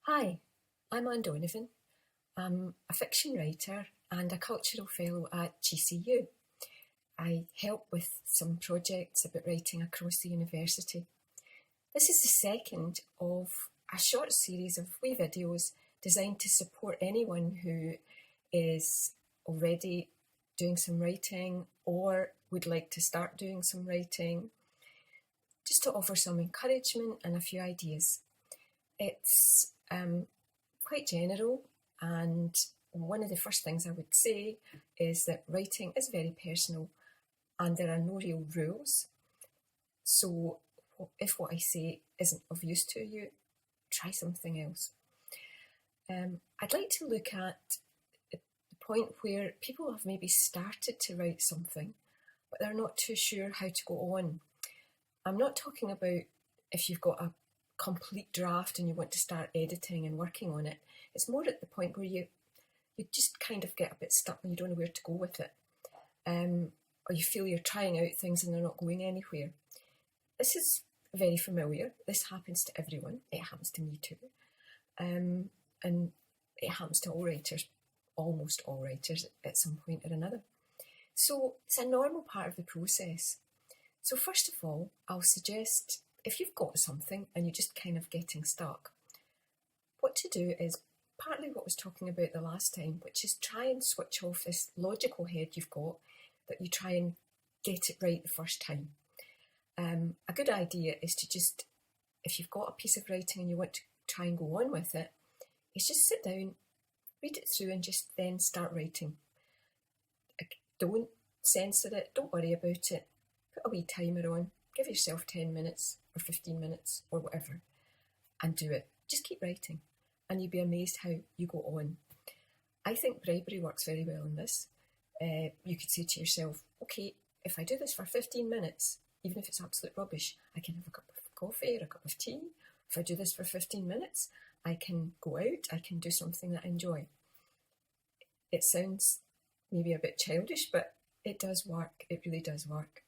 Hi, I'm Donovan. I'm a fiction writer and a cultural fellow at GCU. I help with some projects about writing across the university. This is the second of a short series of wee videos designed to support anyone who is already doing some writing or would like to start doing some writing, just to offer some encouragement and a few ideas. It's quite general, and one of the first things I would say is that writing is very personal and there are no real rules. So if what I say isn't of use to you, try something else. I'd like to look at the point where people have maybe started to write something, but they're not too sure how to go on. I'm not talking about if you've got a complete draft and you want to start editing and working on it. It's more at the point where you just kind of get a bit stuck and you don't know where to go with it. Or you feel you're trying out things and they're not going anywhere. This is very familiar. This happens to everyone. It happens to me too. And it happens to all writers, almost all writers at some point or another. So it's a normal part of the process. So first of all, I'll suggest if you've got something and you're just kind of getting stuck, what to do is partly what I was talking about the last time, which is try and switch off this logical head you've got, that you try and get it right the first time. A good idea is to just, if you've got a piece of writing and you want to try and go on with it, is just sit down, read it through and just then start writing. Don't censor it, don't worry about it, put a wee timer on, give yourself 10 minutes or 15 minutes or whatever and do it. Just keep writing and you'll be amazed how you go on. I think bribery works very well in this. You could say to yourself, okay, if I do this for 15 minutes, even if it's absolute rubbish, I can have a cup of coffee or a cup of tea. If I do this for 15 minutes, I can go out, I can do something that I enjoy. It sounds maybe a bit childish, but it does work. It really does work.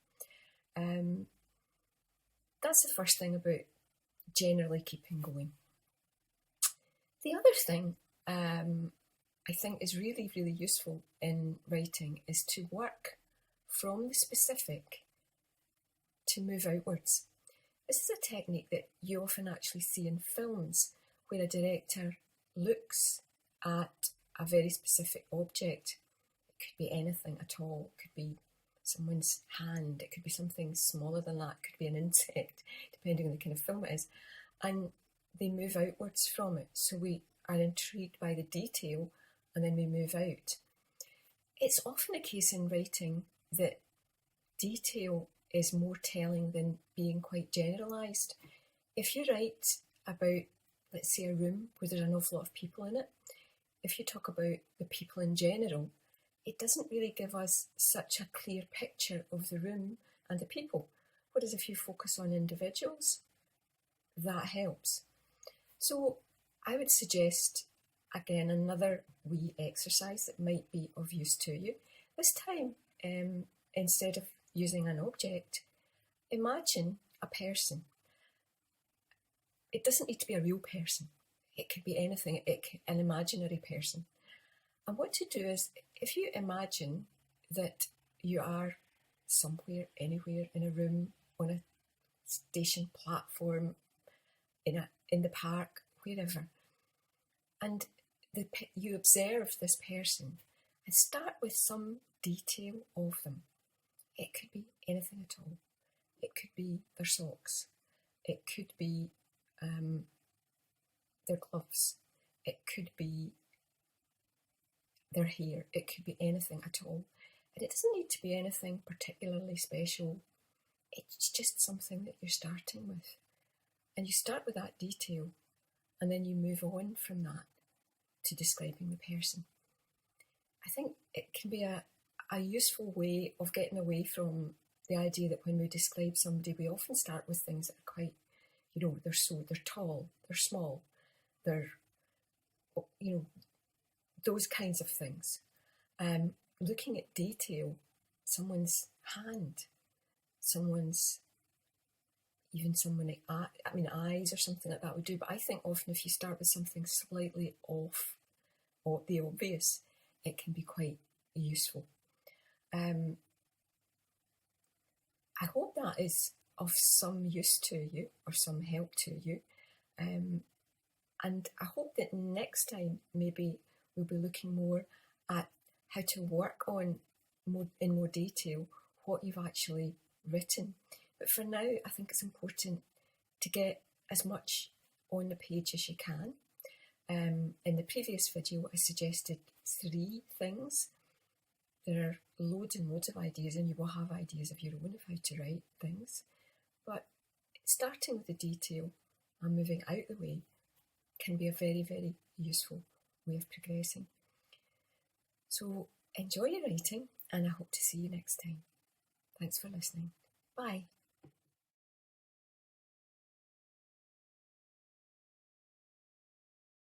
That's the first thing about generally keeping going. The other thing I think is really, really useful in writing is to work from the specific to move outwards. This is a technique that you often actually see in films where a director looks at a very specific object. It could be anything at all. It could be someone's hand. It could be something smaller than that. It could be an insect, depending on the kind of film it is. And they move outwards from it. So we are intrigued by the detail and then we move out. It's often a case in writing that detail is more telling than being quite generalised. If you write about, let's say, a room where there's an awful lot of people in it, if you talk about the people in general, it doesn't really give us such a clear picture of the room and the people. Whereas if you focus on individuals, that helps. So I would suggest, again, another wee exercise that might be of use to you. This time, instead of using an object, imagine a person. It doesn't need to be a real person. It could be anything, an imaginary person. And what to do is, if you imagine that you are somewhere, anywhere, in a room, on a station platform, in the park, wherever, and you observe this person and start with some detail of them. It could be anything at all. It could be their socks. It could be their gloves. It could be their hair. It could be anything at all. And it doesn't need to be anything particularly special. It's just something that you're starting with. And you start with that detail and then you move on from that to describing the person. I think it can be a useful way of getting away from the idea that when we describe somebody, we often start with things that are quite, they're tall, they're small, they're, those kinds of things. Looking at detail, someone's hand, someone's even someone like eyes or something like that would do. But I think often if you start with something slightly off or the obvious, it can be quite useful. I hope that is of some use to you or some help to you. And I hope that next time maybe we'll be looking more at how to work on in more detail what you've actually written. But for now, I think it's important to get as much on the page as you can. In the previous video, I suggested 3 things. There are loads and loads of ideas, and you will have ideas of your own of how to write things. But starting with the detail and moving out the way can be a very, very useful way of progressing. So enjoy your writing, and I hope to see you next time. Thanks for listening. Bye.